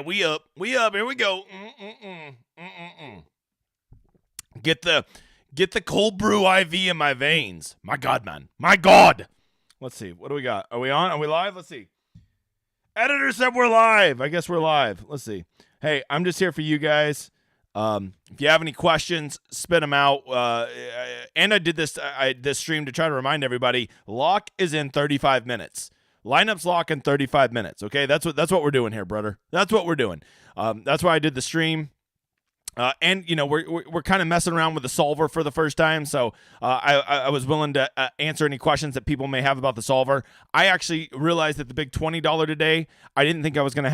we up. Here we go. Get the cold brew IV in my veins. My God, man. My God. Let's see. What do we got? Are we on? Are we live? Let's see. Editor said we're live. I guess we're live. Let's see. Hey, I'm just here for you guys. If you have any questions, spit them out. And I did this stream to try to remind everybody, lock is in 35 minutes. Lineups lock in 35 minutes. Okay, that's what we're doing here, brother. That's what we're doing. That's why I did the stream. And you know we're kind of messing around with the solver for the first time, so I was willing to answer any questions that people may have about the solver. I actually realized that the big $20 today, I didn't think I was gonna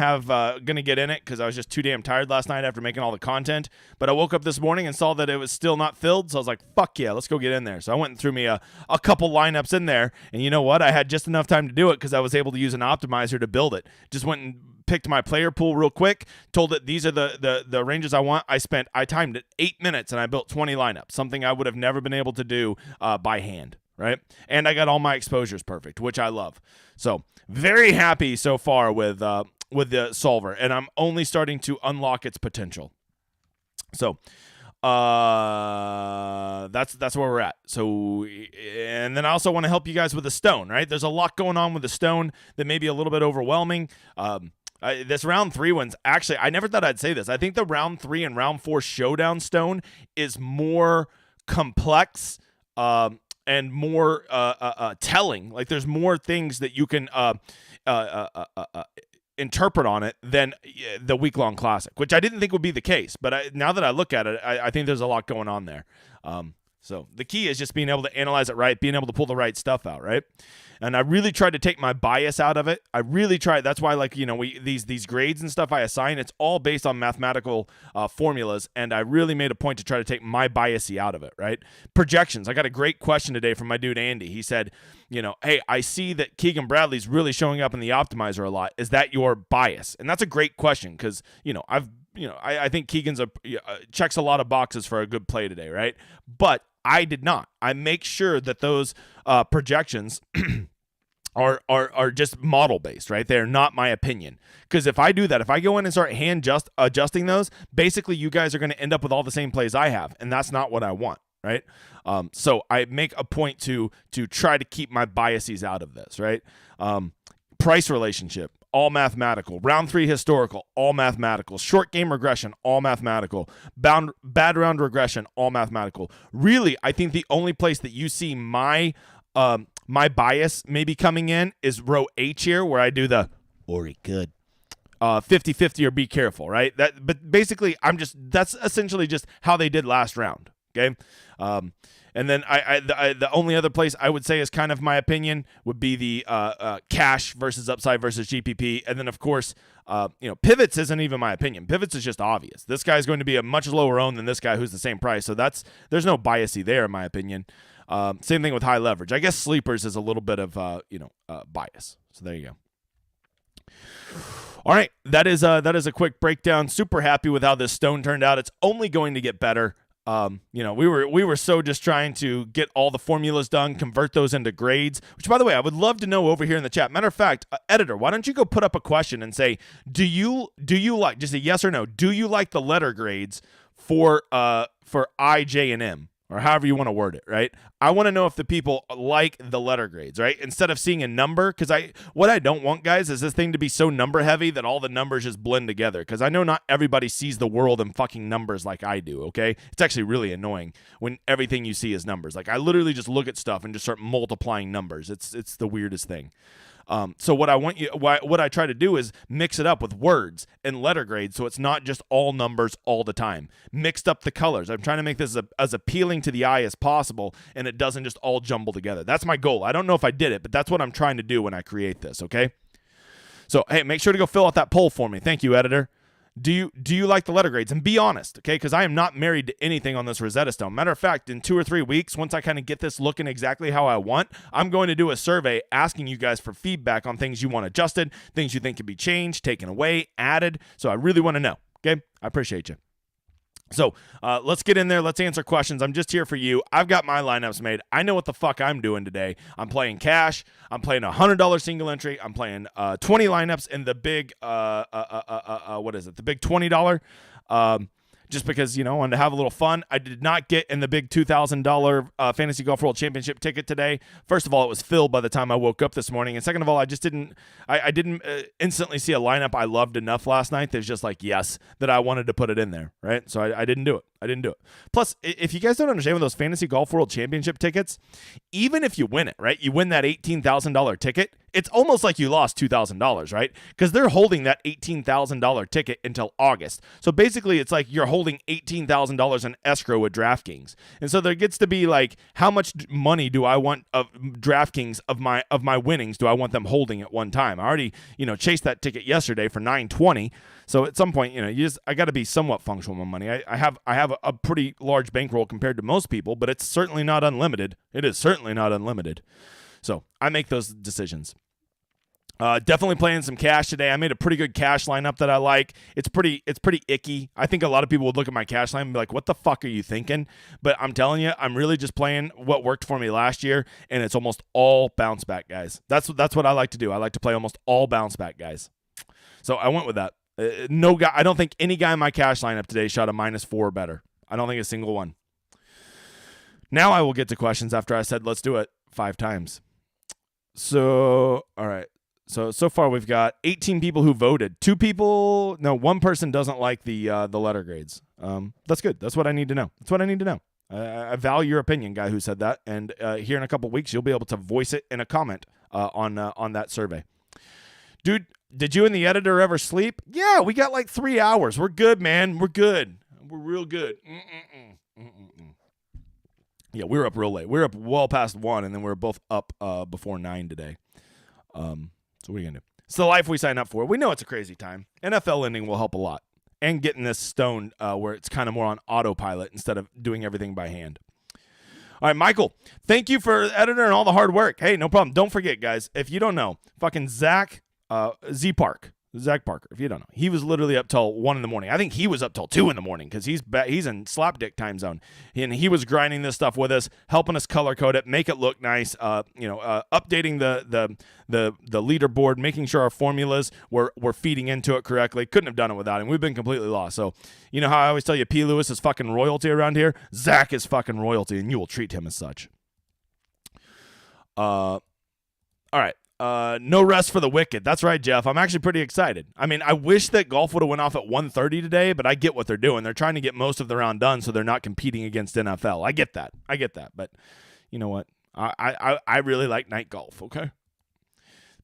get in it because I was just too damn tired last night after making all the content. But I woke up this morning and saw that it was still not filled, so I was like, "Fuck yeah, let's go get in there." So I went and threw me a couple lineups in there, and you know what? I had just enough time to do it because I was able to use an optimizer to build it. Just went and picked my player pool real quick, told it these are the ranges I want. I timed it 8 minutes and I built 20 lineups, something I would have never been able to do by hand, right? And I got all my exposures perfect, which I love. So very happy so far with the solver, and I'm only starting to unlock its potential. So that's where we're at. So, and then I also want to help you guys with the stone, right? There's a lot going on with the stone that may be a little bit overwhelming. This round 3 one's actually, I never thought I'd say this. I think the round 3 and round 4 showdown stone is more complex and more telling. Like there's more things that you can interpret on it than the week-long classic, which I didn't think would be the case. But now that I look at it, I think there's a lot going on there. So the key is just being able to analyze it right, being able to pull the right stuff out, right? And I really tried to take my bias out of it. I really tried. That's why, like, you know, these grades and stuff I assign, it's all based on mathematical formulas, and I really made a point to try to take my biasy out of it, right? Projections. I got a great question today from my dude Andy. He said, you know, hey, I see that Keegan Bradley's really showing up in the optimizer a lot. Is that your bias? And that's a great question because, you know, I think Keegan's checks a lot of boxes for a good play today, right? But I did not. I make sure that those projections are just model based, right? They're not my opinion. Because if I do that, if I go in and start adjusting those, basically you guys are going to end up with all the same plays I have, and that's not what I want, right? So I make a point to try to keep my biases out of this, right? Price relationship, all mathematical. Round 3 historical, all mathematical. Short game regression, all mathematical. Bad round regression, all mathematical. Really, I think the only place that you see my bias maybe coming in is row H here, where I do the or it could 50-50 or be careful, right? But basically, that's essentially just how they did last round. Okay. And then the only other place I would say is kind of my opinion would be the cash versus upside versus GPP. And then, of course, pivots isn't even my opinion. Pivots is just obvious. This guy's going to be a much lower owned than this guy who's the same price. So there's no biasy there, in my opinion. Same thing with high leverage. I guess sleepers is a little bit of bias. So there you go. All right, that is a quick breakdown. Super happy with how this stone turned out. It's only going to get better. We were so just trying to get all the formulas done, convert those into grades, which, by the way, I would love to know over here in the chat. Matter of fact, editor, why don't you go put up a question and say, do you like, just a yes or no, do you like the letter grades for I, J, and M? Or however you want to word it, right? I want to know if the people like the letter grades, right? Instead of seeing a number, because what I don't want, guys, is this thing to be so number heavy that all the numbers just blend together. Because I know not everybody sees the world in fucking numbers like I do, okay? It's actually really annoying when everything you see is numbers. Like, I literally just look at stuff and just start multiplying numbers. It's the weirdest thing. So what I try to do is mix it up with words and letter grades, so it's not just all numbers all the time. Mixed up the colors. I'm trying to make this as appealing to the eye as possible, and it doesn't just all jumble together. That's my goal. I don't know if I did it, but that's what I'm trying to do when I create this, okay? So, hey, make sure to go fill out that poll for me. Thank you, editor. Do you like the letter grades? And be honest, okay? Because I am not married to anything on this Rosetta Stone. Matter of fact, in 2 or 3 weeks, once I kind of get this looking exactly how I want, I'm going to do a survey asking you guys for feedback on things you want adjusted, things you think could be changed, taken away, added. So I really want to know, okay? I appreciate you. So let's get in there. Let's answer questions. I'm just here for you. I've got my lineups made. I know what the fuck I'm doing today. I'm playing cash. I'm playing $100 single entry. I'm playing 20 lineups in the big, what is it? The big $20. Just because, I wanted to have a little fun. I did not get in the big $2,000 Fantasy Golf World Championship ticket today. First of all, it was filled by the time I woke up this morning. And second of all, I just didn't instantly see a lineup I loved enough last night that's just like, yes, that I wanted to put it in there, right? So I didn't do it. Plus, if you guys don't understand with those Fantasy Golf World Championship tickets, even if you win it, right? You win that $18,000 ticket, it's almost like you lost $2,000, right? Because they're holding that $18,000 ticket until August. So basically, it's like you're holding $18,000 in escrow with DraftKings. And so there gets to be like, how much money do I want of DraftKings of my winnings? Do I want them holding at one time? I already, chased that ticket yesterday for $920. So at some point, I got to be somewhat functional with my money. I have a pretty large bankroll compared to most people, but it's certainly not unlimited. It is certainly not unlimited. So I make those decisions. Definitely playing some cash today. I made a pretty good cash lineup that I like. It's pretty icky. I think a lot of people would look at my cash line and be like, what the fuck are you thinking? But I'm telling you, I'm really just playing what worked for me last year, and it's almost all bounce back guys. That's what I like to do. I like to play almost all bounce back guys. So I went with that. No guy. I don't think any guy in my cash lineup today shot a -4 or better. I don't think a single one. Now I will get to questions after I said let's do it 5 times. So, all right. So far we've got 18 people who voted. One person doesn't like the letter grades. That's good. That's what I need to know. I value your opinion, guy who said that. And here in a couple weeks, you'll be able to voice it in a comment on that survey. Dude, did you and the editor ever sleep? Yeah, we got like 3 hours. We're good, man. We're good. We're real good. Yeah, we were up real late. We were up well past 1, and then we were both up before 9 today. So what are you going to do? It's the life we sign up for. We know it's a crazy time. NFL ending will help a lot. And getting this stone where it's kind of more on autopilot instead of doing everything by hand. All right, Michael, thank you for editor and all the hard work. Hey, no problem. Don't forget, guys, if you don't know, fucking Zach Parker, if you don't know, he was literally up till 1 in the morning. I think he was up till 2 in the morning because he's in slapdick time zone, and he was grinding this stuff with us, helping us color code it, make it look nice. Updating the leaderboard, making sure our formulas were feeding into it correctly. Couldn't have done it without him. We've been completely lost. So you know how I always tell you, P. Lewis is fucking royalty around here. Zach is fucking royalty, and you will treat him as such. All right. No rest for the wicked. That's right, Jeff. I'm actually pretty excited. I mean, I wish that golf would have went off at 1:30 today, but I get what they're doing. They're trying to get most of the round done so they're not competing against NFL. I get that. But you know what? I really like night golf, okay?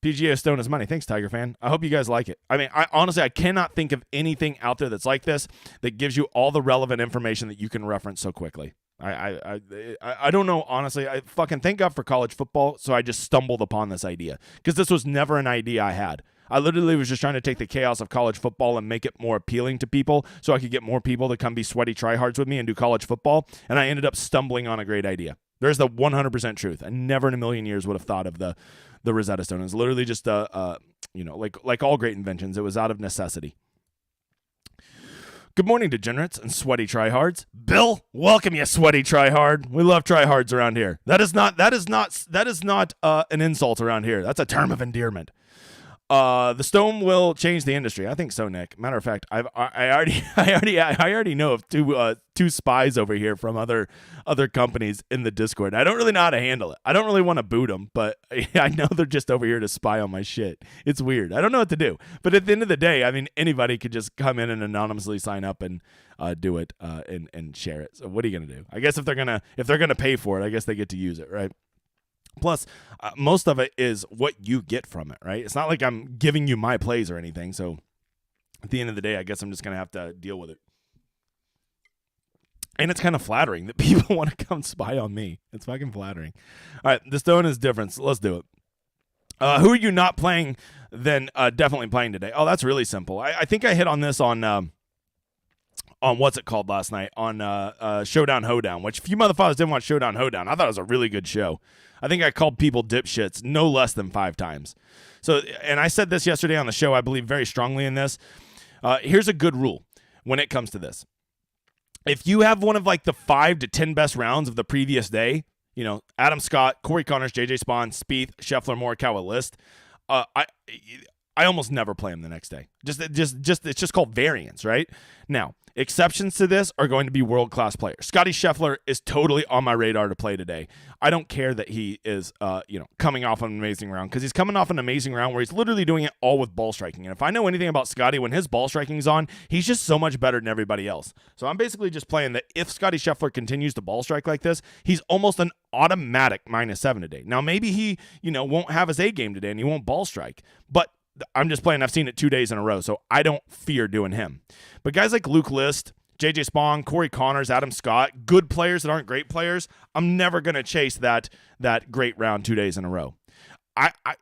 PGA Stone is money. Thanks, Tiger fan. I hope you guys like it. I mean, honestly, I cannot think of anything out there that's like this that gives you all the relevant information that you can reference so quickly. I don't know, honestly. I fucking thank God for college football, so I just stumbled upon this idea because this was never an idea I had. I literally was just trying to take the chaos of college football and make it more appealing to people so I could get more people to come be sweaty tryhards with me and do college football, and I ended up stumbling on a great idea. There's the 100% truth. I never in a million years would have thought of the Rosetta Stone. It was literally just like all great inventions, it was out of necessity. Good morning, degenerates and sweaty tryhards. Bill, welcome, you sweaty tryhard. We love tryhards around here. That is not an insult around here. That's a term of endearment. The Stone will change the industry. I think so, Nick. Matter of fact, I already know of two spies over here from other companies in the Discord. I don't really know how to handle it. I don't really want to boot them, but I know they're just over here to spy on my shit. It's weird. I don't know what to do. But at the end of the day, I mean, anybody could just come in and anonymously sign up and do it and share it. So what are you gonna do? I guess if they're gonna pay for it, I guess they get to use it, right? Plus, most of it is what you get from it, right? It's not like I'm giving you my plays or anything. So at the end of the day, I guess I'm just going to have to deal with it. And it's kind of flattering that people want to come spy on me. It's fucking flattering. All right, the Stone is different. So let's do it. Who are you not playing then definitely playing today? Oh, that's really simple. I think I hit on this on what's it called last night on Showdown Hoedown, which if you motherfuckers didn't watch Showdown Hoedown, I thought it was a really good show. I think I called people dipshits no less than 5 times. So, and I said this yesterday on the show, I believe very strongly in this. Here's a good rule when it comes to this. if you have one of like the 5 to 10 best rounds of the previous day, Adam Scott, Corey Connors, JJ Spawn, Spieth, Scheffler, Morikawa list, I almost never play him the next day. Just it's just called variance, right? Now, exceptions to this are going to be world-class players. Scotty Scheffler is totally on my radar to play today. I don't care that he is coming off an amazing round, because he's coming off an amazing round where he's literally doing it all with ball striking. And if I know anything about Scotty, when his ball striking is on, he's just so much better than everybody else. So I'm basically just playing that if Scotty Scheffler continues to ball strike like this, he's almost an automatic -7 today. Now, maybe he, won't have his A game today and he won't ball strike, but I'm just playing. I've seen it 2 days in a row, so I don't fear doing him. But guys like Luke List, JJ Spawn, Corey Connors, Adam Scott, good players that aren't great players, I'm never going to chase that great round 2 days in a row.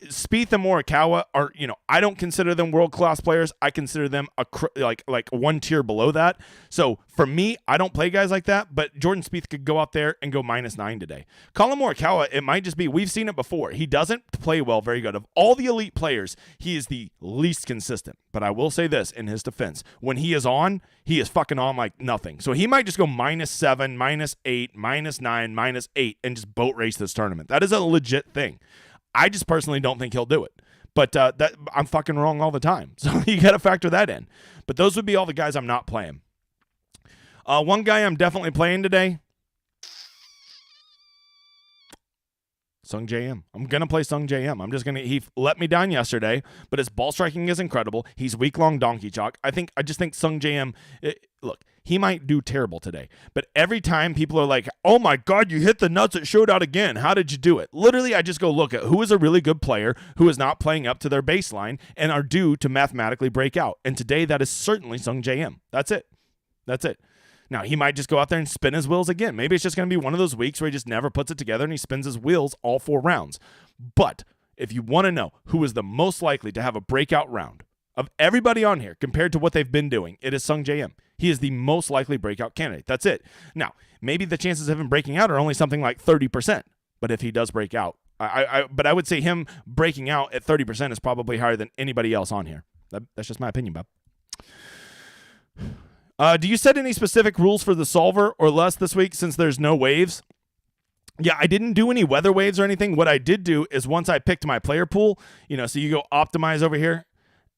Spieth and Morikawa are, I don't consider them world-class players. I consider them like one tier below that. So for me, I don't play guys like that, but Jordan Spieth could go out there and go -9 today. Colin Morikawa, it might just be, we've seen it before. He doesn't play well very good. Of all the elite players, he is the least consistent. But I will say this in his defense. When he is on, he is fucking on like nothing. So he might just go -7, -8, -9, -8, and just boat race this tournament. That is a legit thing. I just personally don't think he'll do it. But that I'm fucking wrong all the time. So you got to factor that in. But those would be all the guys I'm not playing. One guy I'm definitely playing today, Sung JM. I'm going to play Sung JM. He let me down yesterday, but his ball striking is incredible. He's week-long donkey chalk. I just think Sung JM, look, he might do terrible today, but every time people are like, oh my God, you hit the nuts at Showdown again. How did you do it? Literally, I just go look at who is a really good player who is not playing up to their baseline and are due to mathematically break out. And today, that is certainly Sung JM. That's it. Now, he might just go out there and spin his wheels again. Maybe it's just going to be one of those weeks where he just never puts it together and he spins his wheels all 4 rounds. But if you want to know who is the most likely to have a breakout round of everybody on here compared to what they've been doing, it is Sung JM. He is the most likely breakout candidate. That's it. Now, maybe the chances of him breaking out are only something like 30%. But if he does break out, but I would say him breaking out at 30% is probably higher than anybody else on here. That's just my opinion, Bob. Do you set any specific rules for the solver or less this week since there's no waves? Yeah, I didn't do any weather waves or anything. What I did do is once I picked my player pool, so you go optimize over here,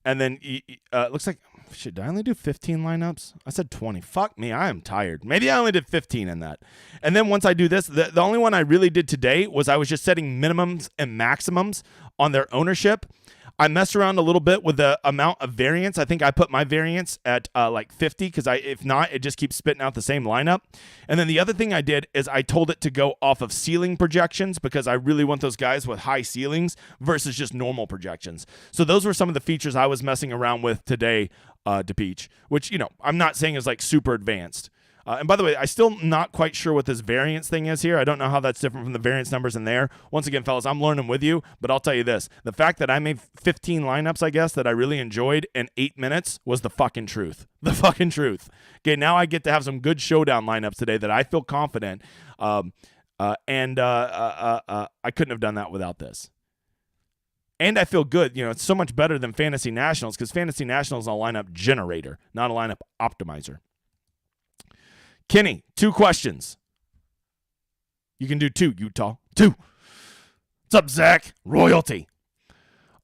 and then it looks like, did I only do 15 lineups? I said 20. Fuck me, I am tired. Maybe I only did 15 in that. And then once I do this, the only one I really did today was I was just setting minimums and maximums on their ownership. I messed around a little bit with the amount of variance. I think I put my variance at like 50 because if not, it just keeps spitting out the same lineup. And then the other thing I did is I told it to go off of ceiling projections because I really want those guys with high ceilings versus just normal projections. So those were some of the features I was messing around with today, DePeach, which, I'm not saying is like super advanced. And by the way, I'm still not quite sure what this variance thing is here. I don't know how that's different from the variance numbers in there. Once again, fellas, I'm learning with you, but I'll tell you this. The fact that I made 15 lineups, I guess, that I really enjoyed in 8 minutes was the fucking truth. The fucking truth. Okay, now I get to have some good Showdown lineups today that I feel confident. I couldn't have done that without this. And I feel good. It's so much better than Fantasy Nationals because Fantasy Nationals is a lineup generator, not a lineup optimizer. Kenny, 2 questions. You can do 2, Utah. 2. What's up, Zach? Royalty.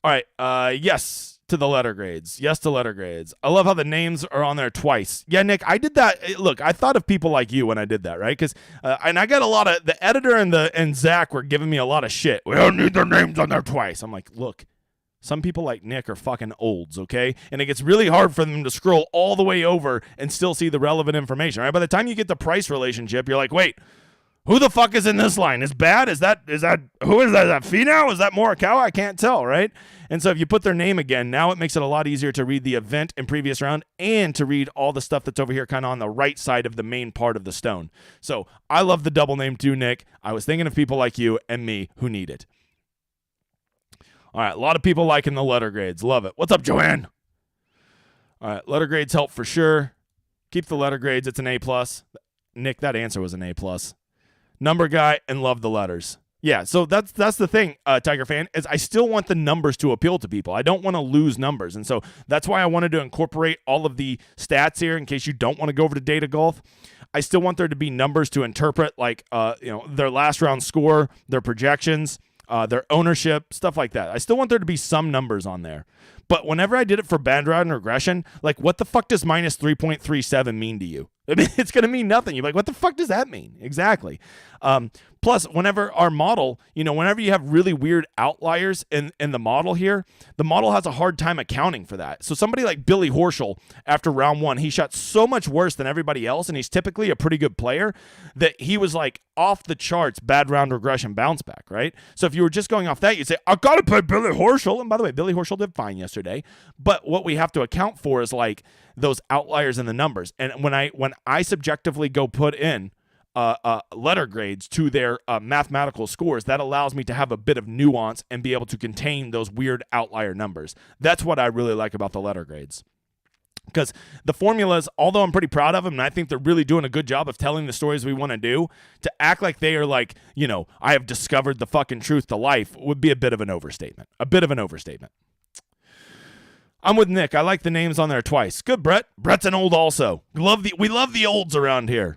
All right. Yes to the letter grades. Yes to letter grades. I love how the names are on there twice. Yeah, Nick, I did that. Look, I thought of people like you when I did that, right? Because and I got a lot of the editor and Zach were giving me a lot of shit. We don't need their names on there twice. I'm like, look. Some people like Nick are fucking olds, okay? And it gets really hard for them to scroll all the way over and still see the relevant information, right? By the time you get the price relationship, you're like, wait, who the fuck is in this line? Is bad? Is that, who is that? Is that Finau? Is that Morikawa? I can't tell, right? And so if you put their name again, now it makes it a lot easier to read the event in previous round and to read all the stuff that's over here kind of on the right side of the main part of the stone. So I love the double name too, Nick. I was thinking of people like you and me who need it. All right, a lot of people liking the letter grades. Love it. What's up, Joanne? All right, letter grades help for sure. Keep the letter grades. It's an A+. Nick, that answer was an A+. Number guy and love the letters. Yeah, so that's the thing, Tiger fan, is I still want the numbers to appeal to people. I don't want to lose numbers, and so that's why I wanted to incorporate all of the stats here in case you don't want to go over to Data Golf. I still want there to be numbers to interpret, like their last round score, their projections, their ownership, stuff like that. I still want there to be some numbers on there. But whenever I did it for band round regression, like what the fuck does minus 3.37 mean to you? I mean, it's going to mean nothing. You're like, what the fuck does that mean? Exactly. Plus, whenever our model, whenever you have really weird outliers in the model here, the model has a hard time accounting for that. So somebody like Billy Horschel, after round 1, he shot so much worse than everybody else, and he's typically a pretty good player, that he was like off the charts bad round regression bounce back, right? So if you were just going off that, you'd say, I got to play Billy Horschel. And by the way, Billy Horschel did fine yesterday. But what we have to account for is like those outliers in the numbers. And when I subjectively go put in letter grades to their mathematical scores, that allows me to have a bit of nuance and be able to contain those weird outlier numbers. That's what I really like about the letter grades. Because the formulas, although I'm pretty proud of them, and I think they're really doing a good job of telling the stories we want to do, to act like they are like, I have discovered the fucking truth to life would be a bit of an overstatement. I'm with Nick. I like the names on there twice. Good, Brett. Brett's an old also. We love the olds around here.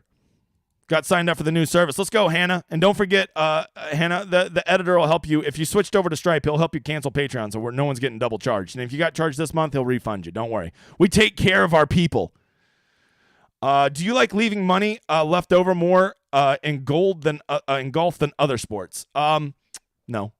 Got signed up for the new service. Let's go, Hannah. And don't forget, Hannah, the editor will help you. If you switched over to Stripe, he'll help you cancel Patreon so no one's getting double charged. And if you got charged this month, he'll refund you. Don't worry. We take care of our people. Do you like leaving money left over more in golf than other sports? No.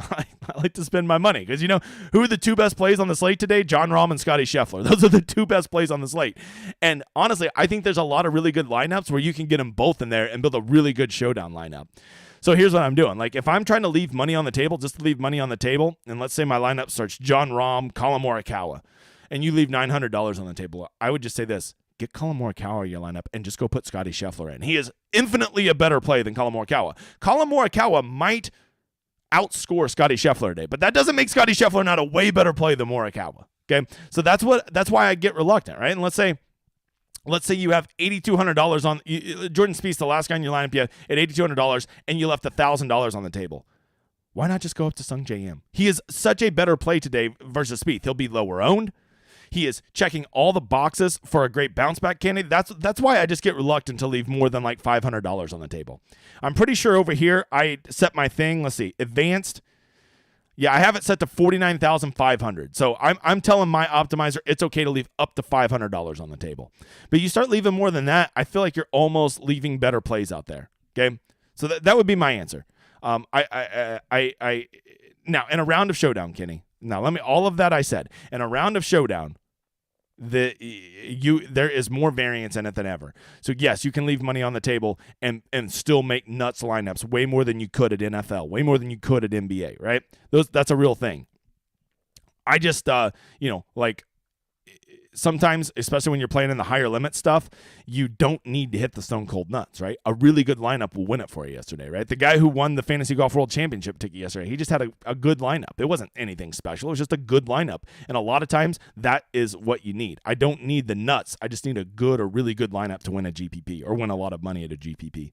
I like to spend my money because, who are the 2 best plays on the slate today? Jon Rahm and Scotty Scheffler. Those are the 2 best plays on the slate. And honestly, I think there's a lot of really good lineups where you can get them both in there and build a really good showdown lineup. So here's what I'm doing. Like if I'm trying to leave money on the table, just to leave money on the table, and let's say my lineup starts Jon Rahm, Collin Morikawa, and you leave $900 on the table, I would just say this. Get Collin Morikawa in your lineup and just go put Scotty Scheffler in. He is infinitely a better play than Collin Morikawa. Collin Morikawa might outscore Scotty Scheffler today, but that doesn't make Scotty Scheffler not a way better play than Morikawa. Okay, so that's why I get reluctant, right? And let's say you have $8,200 on Jordan Spieth, the last guy in your lineup, you had $8,200, and you left $1,000 on the table. Why not just go up to Sung J M? He is such a better play today versus Spieth. He'll be lower owned. He is checking all the boxes for a great bounce back candidate. That's why I just get reluctant to leave more than like $500 on the table. I'm pretty sure over here I set my thing. Let's see, advanced. Yeah, I have it set to 49,500. So I'm telling my optimizer it's okay to leave up to $500 on the table. But you start leaving more than that, I feel like you're almost leaving better plays out there. Okay, so that would be my answer. Now in a round of Showdown, Kenny. Now all of that I said in a round of Showdown. There is more variance in it than ever. So yes, you can leave money on the table and still make nuts lineups way more than you could at NFL, way more than you could at NBA, right? That's a real thing. I just sometimes, especially when you're playing in the higher limit stuff, you don't need to hit the stone cold nuts, right? A really good lineup will win it for you yesterday, right? The guy who won the Fantasy Golf World Championship ticket yesterday, he just had a good lineup. It wasn't anything special. It was just a good lineup. And a lot of times, that is what you need. I don't need the nuts. I just need a good or really good lineup to win a GPP or win a lot of money at a GPP.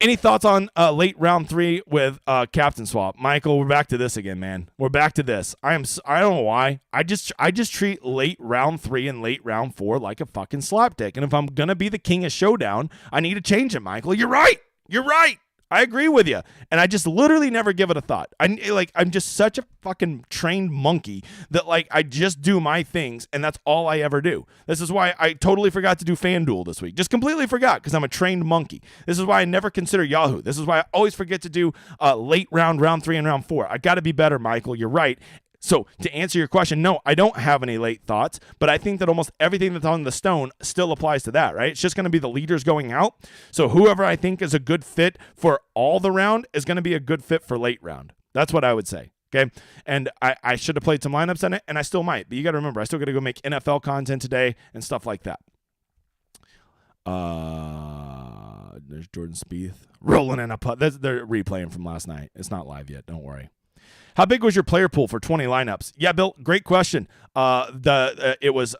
Any thoughts on late round 3 with captain swap? Michael, we're back to this again, man. We're back to this. I don't know why. I just treat late round 3 and late round 4 like a fucking slapdick. And if I'm going to be the king of Showdown, I need to change it, Michael. You're right. I agree with you. And I just literally never give it a thought. I'm just such a fucking trained monkey that I just do my things and that's all I ever do. This is why I totally forgot to do FanDuel this week. Just completely forgot because I'm a trained monkey. This is why I never consider Yahoo. This is why I always forget to do late round 3 and round 4. I got to be better, Michael. You're right. So to answer your question, no, I don't have any late thoughts, but I think that almost everything that's on the stone still applies to that, right? It's just going to be the leaders going out. So whoever I think is a good fit for all the round is going to be a good fit for late round. That's what I would say. Okay. And I should have played some lineups in it, and I still might, but you got to remember, I still got to go make NFL content today and stuff like that. There's Jordan Spieth rolling in a putt. They're replaying from last night. It's not live yet. Don't worry. How big was your player pool for 20 lineups? Yeah, Bill, great question. It was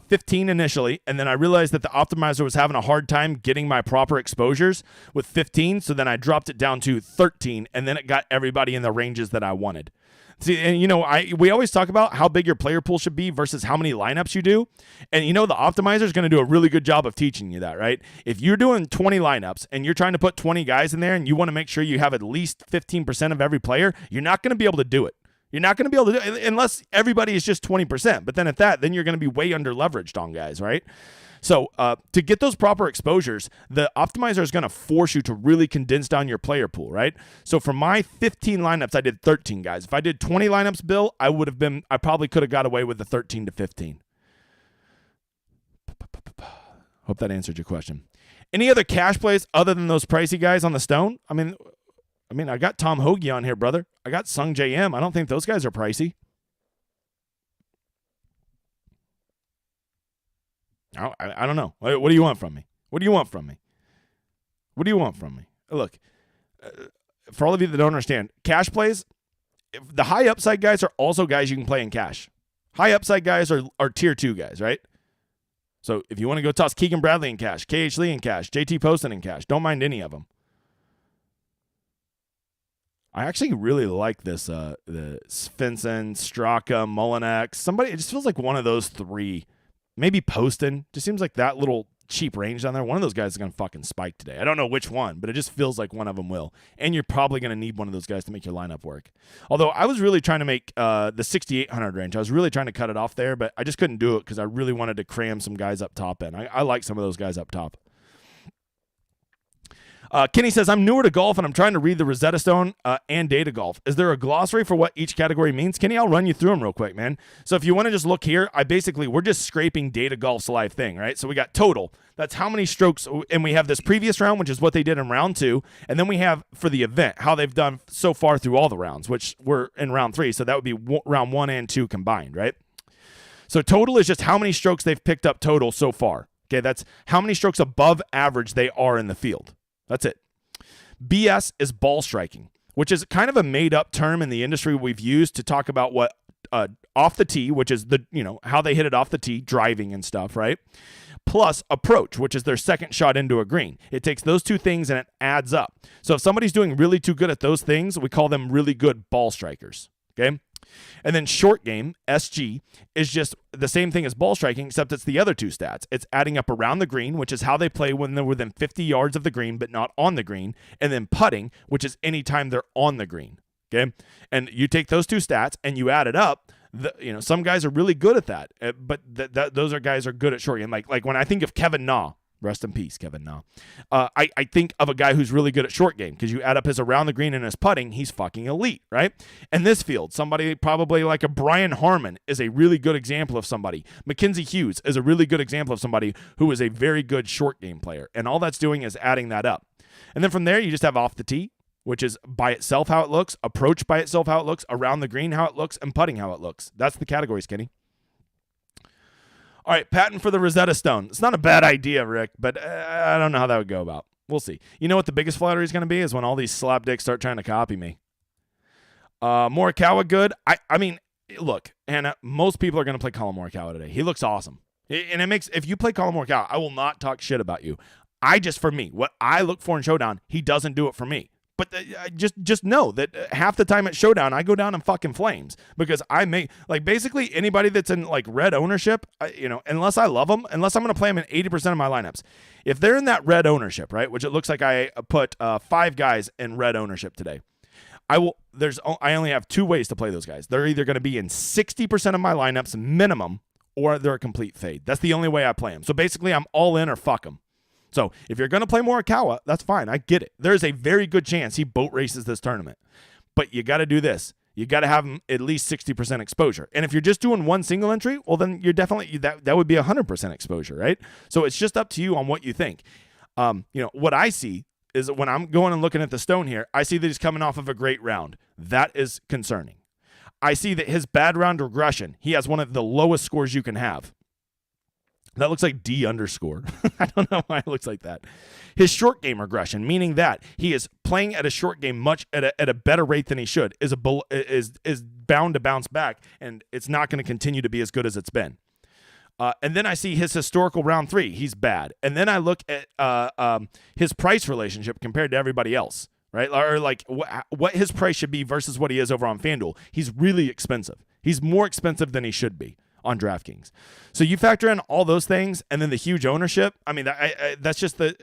15 initially, and then I realized that the optimizer was having a hard time getting my proper exposures with 15, so then I dropped it down to 13, and then it got everybody in the ranges that I wanted. See, and we always talk about how big your player pool should be versus how many lineups you do. And the optimizer is going to do a really good job of teaching you that, right? If you're doing 20 lineups and you're trying to put 20 guys in there and you want to make sure you have at least 15% of every player, you're not going to be able to do it. You're not going to be able to do it unless everybody is just 20%. But then at that, then you're going to be way under leveraged on guys, right? So to get those proper exposures, the optimizer is going to force you to really condense down your player pool, right? So for my 15 lineups, I did 13 guys. If I did 20 lineups, Bill, I probably could have got away with the 13 to 15. Hope that answered your question. Any other cash plays other than those pricey guys on the stone? I mean, I got Tom Hoagie on here, brother. I got Sung JM. I don't think those guys are pricey. I don't know. What do you want from me? What do you want from me? What do you want from me? Look, for all of you that don't understand, cash plays, the high upside guys are also guys you can play in cash. High upside guys are tier 2 guys, right? So if you want to go toss Keegan Bradley in cash, KH Lee in cash, JT Poston in cash, don't mind any of them. I actually really like this, the Svensson, Straka, Molinex. Somebody, it just feels like one of those three. Maybe Poston. Just seems like that little cheap range down there. One of those guys is going to fucking spike today. I don't know which one, but it just feels like one of them will. And you're probably going to need one of those guys to make your lineup work. Although I was really trying to make the 6,800 range. I was really trying to cut it off there, but I just couldn't do it because I really wanted to cram some guys up top in. I like some of those guys up top. Kenny says, I'm newer to golf and I'm trying to read the Rosetta Stone and Data Golf. Is there a glossary for what each category means? Kenny, I'll run you through them real quick, man. So if you want to just look here, we're just scraping Data Golf's live thing, right? So we got total. That's how many strokes, and we have this previous round, which is what they did in round 2. And then we have for the event, how they've done so far through all the rounds, which we're in round 3. So that would be round 1 and 2 combined, right? So total is just how many strokes they've picked up total so far. Okay, that's how many strokes above average they are in the field. That's it. BS is ball striking, which is kind of a made-up term in the industry we've used to talk about what off the tee, which is how they hit it off the tee, driving and stuff, right? Plus approach, which is their second shot into a green. It takes those two things and it adds up. So if somebody's doing really too good at those things, we call them really good ball strikers, okay? And then short game, SG, is just the same thing as ball striking, except it's the other two stats. It's adding up around the green, which is how they play when they're within 50 yards of the green, but not on the green. And then putting, which is anytime they're on the green. Okay. And you take those two stats and you add it up. Some guys are really good at that, but those are guys are good at short game. Like when I think of Kevin Na, rest in peace, Kevin Na. I think of a guy who's really good at short game because you add up his around the green and his putting, he's fucking elite, right? And this field, somebody probably like a Brian Harmon is a really good example of somebody. Mackenzie Hughes is a really good example of somebody who is a very good short game player. And all that's doing is adding that up. And then from there, you just have off the tee, which is by itself how it looks, approach by itself how it looks, around the green how it looks, and putting how it looks. That's the categories, Kenny. All right, patent for the Rosetta Stone. It's not a bad idea, Rick, but I don't know how that would go about. We'll see. You know what the biggest flattery is going to be is when all these slapdicks start trying to copy me. Morikawa, good. I mean, look, Hannah, most people are going to play Colin Morikawa today. He looks awesome. And it makes, if you play Colin Morikawa, I will not talk shit about you. For me, what I look for in Showdown, he doesn't do it for me. But just know that half the time at Showdown, I go down in fucking flames because I make, like, basically anybody that's in, like, red ownership, unless I love them, unless I'm going to play them in 80% of my lineups. If they're in that red ownership, right, which it looks like I put 5 guys in red ownership today, I only have 2 ways to play those guys. They're either going to be in 60% of my lineups minimum or they're a complete fade. That's the only way I play them. So basically, I'm all in or fuck them. So if you're going to play Morikawa, that's fine. I get it. There's a very good chance he boat races this tournament. But you got to do this. You got to have him at least 60% exposure. And if you're just doing one single entry, well, then you're definitely, that would be 100% exposure, right? So it's just up to you on what you think. What I see is when I'm going and looking at the stone here, I see that he's coming off of a great round. That is concerning. I see that his bad round regression, he has one of the lowest scores you can have. That looks like D underscore. I don't know why it looks like that. His short game regression, meaning that he is playing at a short game much at a better rate than he should, is bound to bounce back, and it's not going to continue to be as good as it's been. And then I see his historical round 3. He's bad. And then I look at his price relationship compared to everybody else, right? Or like what his price should be versus what he is over on FanDuel. He's really expensive. He's more expensive than he should be on DraftKings. So you factor in all those things and then the huge ownership. I mean, that's just the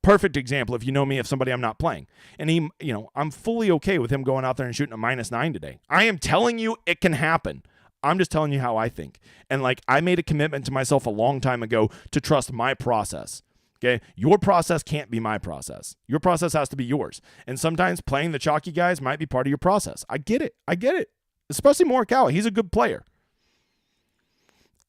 perfect example, if you know me, of somebody I'm not playing. And he, I'm fully okay with him going out there and shooting a -9 today. I am telling you it can happen. I'm just telling you how I think. And like, I made a commitment to myself a long time ago to trust my process. Okay, your process can't be my process. Your process has to be yours. And sometimes playing the chalky guys might be part of your process. I get it. Especially Morikawa. He's a good player.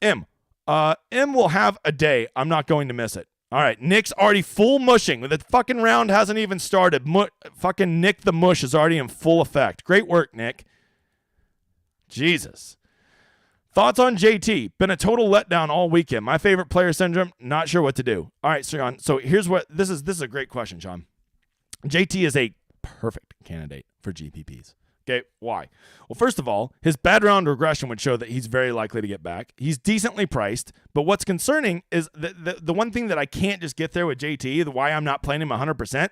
M will have a day. I'm not going to miss it. All right, Nick's already full mushing. The fucking round hasn't even started. Fucking Nick the Mush is already in full effect. Great work, Nick. Jesus. Thoughts on JT? Been a total letdown all weekend. My favorite player syndrome. Not sure what to do. All right, Sean. So here's what this is a great question, Sean. JT is a perfect candidate for GPPs. Okay, why? Well, first of all, his bad round regression would show that he's very likely to get back. He's decently priced, but what's concerning is the one thing that I can't just get there with JT, the why I'm not playing him 100%,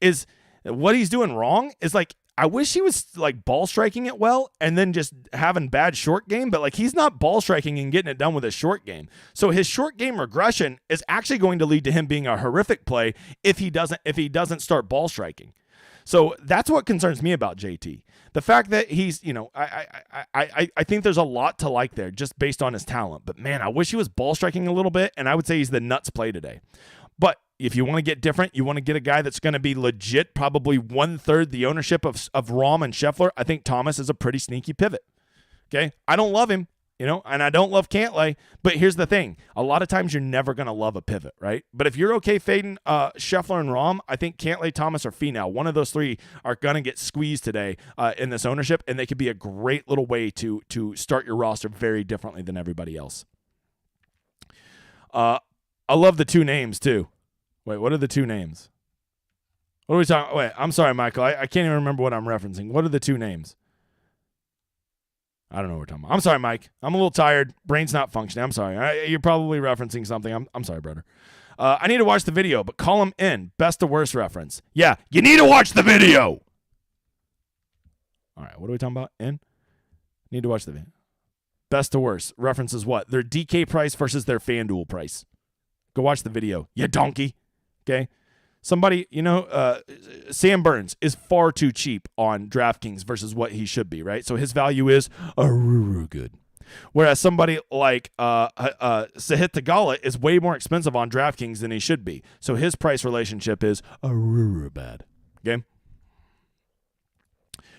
is what he's doing wrong is like, I wish he was like ball striking it well and then just having bad short game, but like he's not ball striking and getting it done with his short game. So his short game regression is actually going to lead to him being a horrific play if he doesn't start ball striking. So that's what concerns me about JT. The fact that he's, I think there's a lot to like there just based on his talent. But man, I wish he was ball striking a little bit, and I would say he's the nuts play today. But if you want to get different, you want to get a guy that's going to be legit, probably 1/3 the ownership of Rahm and Scheffler. I think Thomas is a pretty sneaky pivot. Okay, I don't love him, and I don't love Cantlay. But here's the thing: a lot of times you're never going to love a pivot, right? But if you're okay fading Scheffler and Rahm, I think Cantlay, Thomas, or Finau, one of those three are going to get squeezed today in this ownership, and they could be a great little way to start your roster very differently than everybody else. I love the two names too. Wait, what are the two names? What are we talking? Wait, I'm sorry, Michael. I can't even remember what I'm referencing. What are the two names? I don't know what we're talking about. I'm sorry, Mike. I'm a little tired. Brain's not functioning. I'm sorry. You're probably referencing something. I'm sorry, brother. I need to watch the video, but call him in. Best to worst reference. Yeah, you need to watch the video. All right, what are we talking about? In? Need to watch the video. Best to worst references what? Their DK price versus their FanDuel price. Go watch the video, you donkey. Okay? Somebody, Sam Burns is far too cheap on DraftKings versus what he should be, right? So his value is good. Whereas somebody like Sahith Theegala is way more expensive on DraftKings than he should be. So his price relationship is bad. Okay?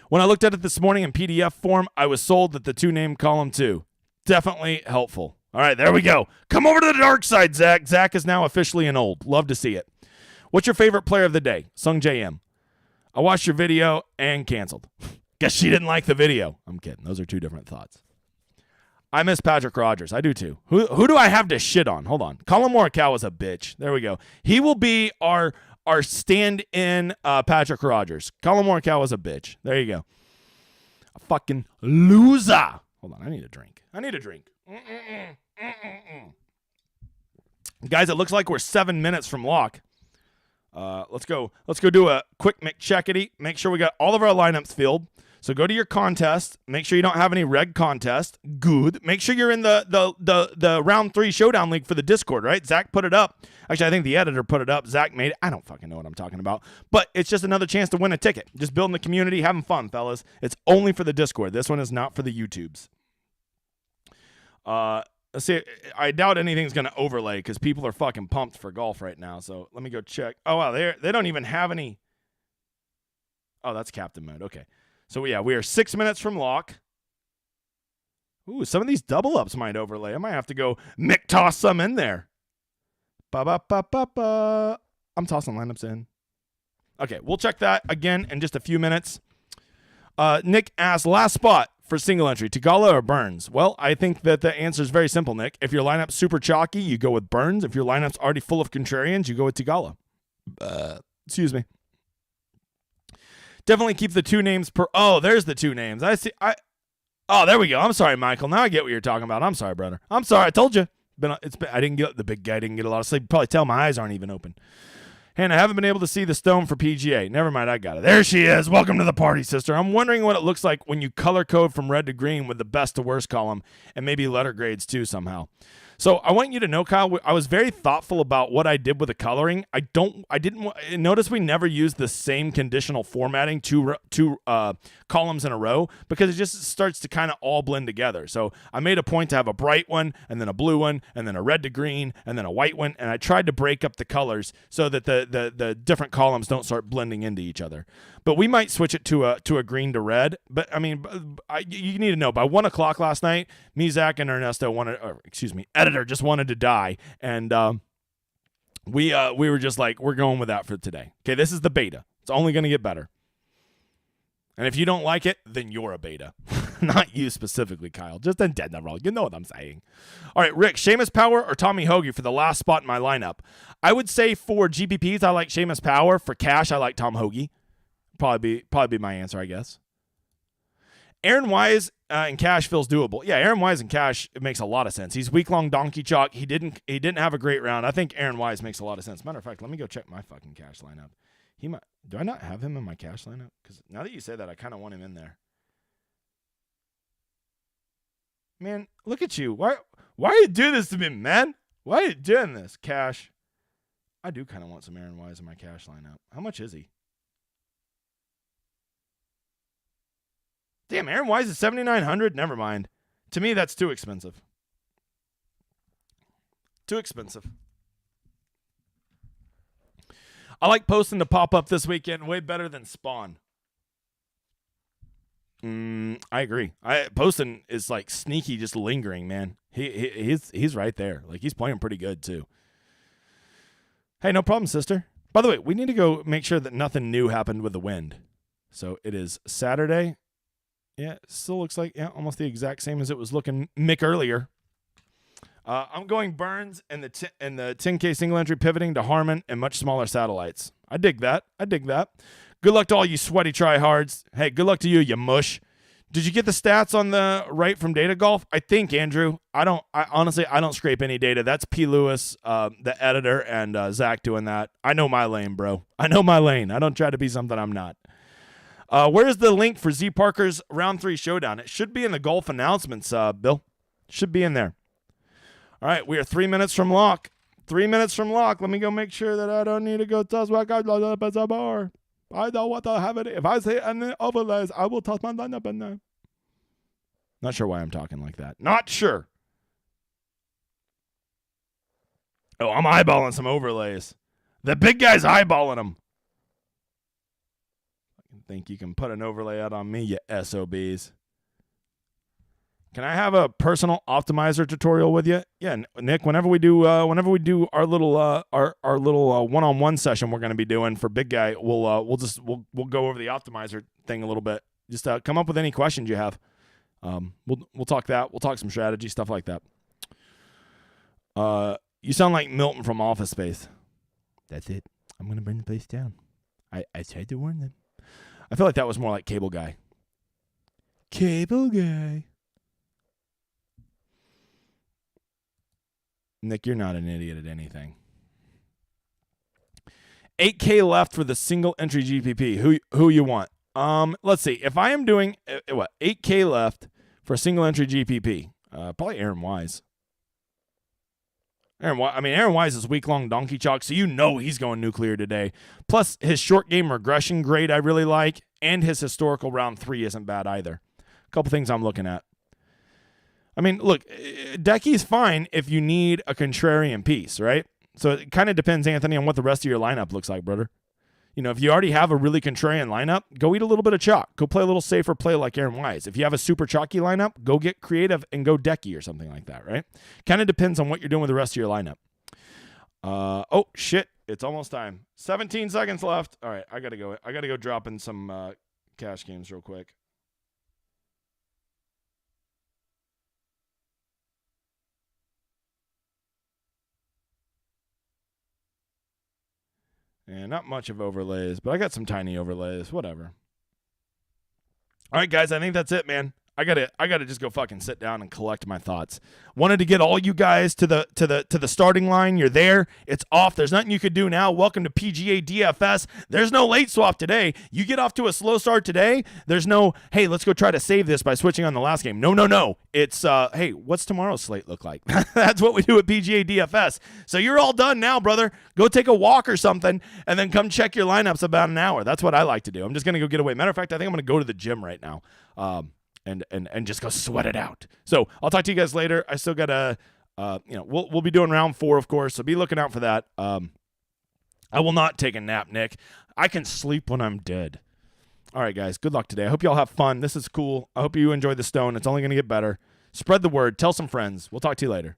When I looked at it this morning in PDF form, I was sold that the two-name column too. Definitely helpful. All right, there we go. Come over to the dark side, Zach. Zach is now officially an old. Love to see it. What's your favorite player of the day? Sung JM. I watched your video and canceled. Guess she didn't like the video. I'm kidding. Those are two different thoughts. I miss Patrick Rogers. I do too. Who do I have to shit on? Hold on. Colin Morikawa is a bitch. There we go. He will be our stand-in Patrick Rogers. Colin Morikawa is a bitch. There you go. A fucking loser. Hold on. I need a drink. Guys, it looks like we're 7 minutes from lock. Let's go do a quick McCheckity. Make sure we got all of our lineups filled. So go to your contest. Make sure you don't have any reg contest. Good. Make sure you're in the round 3 showdown league for the Discord, right? Zach put it up. Actually, I think the editor put it up. Zach made it. I don't fucking know what I'm talking about. But it's just another chance to win a ticket. Just building the community, having fun, fellas. It's only for the Discord. This one is not for the YouTubes. Let's see. I doubt anything's going to overlay because people are fucking pumped for golf right now. So let me go check. Oh, wow. They don't even have any. Oh, that's captain mode. Okay. So, yeah, we are 6 minutes from lock. Ooh, some of these double ups might overlay. I might have to go toss some in there. Ba-ba-ba-ba-ba. I'm tossing lineups in. Okay, we'll check that again in just a few minutes. Nick asked, last spot for single entry, Theegala or Burns? Well, I think that the answer is very simple, Nick. If your lineup's super chalky, you go with Burns. If your lineup's already full of contrarians, you go with Theegala. Excuse me. Definitely keep the two names per. Oh, there's the two names. I see. Oh, there we go. I'm sorry, Michael. Now I get what you're talking about. I'm sorry, brother. I'm sorry. I told you. I didn't get the big guy. Didn't get a lot of sleep. You probably tell my eyes aren't even open. And I haven't been able to see the stone for PGA. Never mind, I got it. There she is. Welcome to the party, sister. I'm wondering what it looks like when you color code from red to green with the best to worst column and maybe letter grades too somehow. So I want you to know, Kyle, I was very thoughtful about what I did with the coloring. Notice we never used the same conditional formatting, two columns in a row, because it just starts to kind of all blend together. So I made a point to have a bright one, and then a blue one, and then a red to green, and then a white one, and I tried to break up the colors so that the different columns don't start blending into each other. But we might switch it to a green to red. But I mean, you need to know, by 1 o'clock last night, me, Zach, and Ernesto editor just wanted to die, and we were just like, we're going with that for today. Okay, this is the beta. It's only going to get better. And if you don't like it, then you're a beta. Not you specifically, Kyle. Just in general. You know what I'm saying. All right, Rick, Seamus Power or Tommy Hoagie for the last spot in my lineup? I would say for GPPs, I like Seamus Power. For cash, I like Tom Hoagie. Probably be my answer, I guess. Aaron Wise and cash feels doable. Yeah, Aaron Wise and cash, it makes a lot of sense. He's week-long donkey chalk. He didn't have a great round. I think Aaron Wise makes a lot of sense. Matter of fact, let me go check my fucking cash lineup. Do I not have him in my cash lineup? Because now that you say that, I kind of want him in there. Man, look at you. Why are you doing this to me, man? Why are you doing this? Cash. I do kind of want some Aaron Wise in my cash lineup. How much is he? Damn, Aaron Wise is $7,900? Never mind. To me, that's too expensive. Too expensive. I like Poston to pop up this weekend way better than Spawn. I agree. Poston is like sneaky, just lingering, man. He's right there. Like, he's playing pretty good too. Hey, no problem, sister. By the way, we need to go make sure that nothing new happened with the wind. So it is Saturday. Yeah, it still looks like almost the exact same as it was looking Mick earlier. I'm going Burns and the 10K single entry pivoting to Harmon and much smaller satellites. I dig that. Good luck to all you sweaty tryhards. Hey, good luck to you, you mush. Did you get the stats on the right from Data Golf? I think, Andrew. I honestly don't scrape any data. That's P. Lewis, the editor, and Zach doing that. I know my lane, bro. I know my lane. I don't try to be something I'm not. Where's the link for Z Parker's Round 3 Showdown? It should be in the golf announcements, Bill. Should be in there. All right, we are 3 minutes from lock. 3 minutes from lock. Let me go make sure that I don't need to go toss my guy up as a bar. I don't want to have it. If I say any overlays, I will toss my lineup in there. Not sure why I'm talking like that. Not sure. Oh, I'm eyeballing some overlays. The big guy's eyeballing them. I think you can put an overlay out on me, you SOBs. Can I have a personal optimizer tutorial with you? Yeah, Nick. Whenever we do our little one-on-one session we're going to be doing for Big Guy, we'll go over the optimizer thing a little bit. Just come up with any questions you have. We'll talk that. We'll talk some strategy stuff like that. You sound like Milton from Office Space. That's it. I'm going to bring the place down. I tried to warn them. I feel like that was more like Cable Guy. Cable Guy. Nick, you're not an idiot at anything. 8K left for the single entry GPP. Who you want? Let's see. If I am doing 8K left for a single entry GPP, probably Aaron Wise. Aaron Wise is week-long donkey chalk, so you know he's going nuclear today. Plus, his short game regression grade I really like, and his historical round 3 isn't bad either. A couple things I'm looking at. I mean, look, Decky's fine if you need a contrarian piece, right? So it kind of depends, Anthony, on what the rest of your lineup looks like, brother. You know, if you already have a really contrarian lineup, go eat a little bit of chalk. Go play a little safer play like Aaron Wise. If you have a super chalky lineup, go get creative and go Decky or something like that, right? Kind of depends on what you're doing with the rest of your lineup. Oh, shit. It's almost time. 17 seconds left. All right, I got to go. I got to go drop in some cash games real quick. And not much of overlays, but I got some tiny overlays, whatever. All right, guys, I think that's it, man. I gotta just go fucking sit down and collect my thoughts. Wanted to get all you guys to the starting line. You're there. It's off. There's nothing you could do now. Welcome to PGA DFS. There's no late swap today. You get off to a slow start today. There's no, hey, let's go try to save this by switching on the last game. No. It's hey, what's tomorrow's slate look like? That's what we do at PGA DFS. So you're all done now, brother. Go take a walk or something, and then come check your lineups about an hour. That's what I like to do. I'm just gonna go get away. Matter of fact, I think I'm gonna go to the gym right now. And just go sweat it out. So I'll talk to you guys later. I still gotta, we'll be doing round 4, of course. So be looking out for that. I will not take a nap, Nick. I can sleep when I'm dead. All right, guys. Good luck today. I hope y'all have fun. This is cool. I hope you enjoy the stone. It's only gonna get better. Spread the word. Tell some friends. We'll talk to you later.